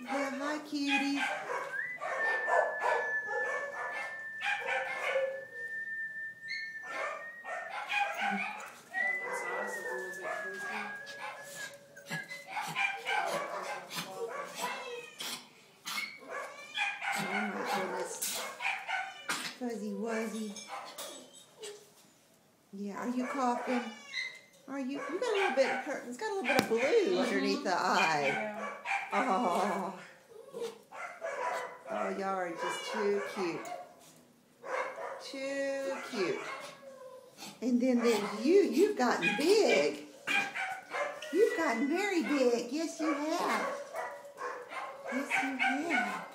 Yeah, hi, cuties. Oh my goodness. Fuzzy Wuzzy. Yeah, are you coughing? Are you? You got a little bit. It's got a little bit of blue underneath the eye. Yeah. Oh. Oh, y'all are just too cute. Too cute. And then there's you. You've gotten big. You've gotten very big. Yes, you have. Yes, you have.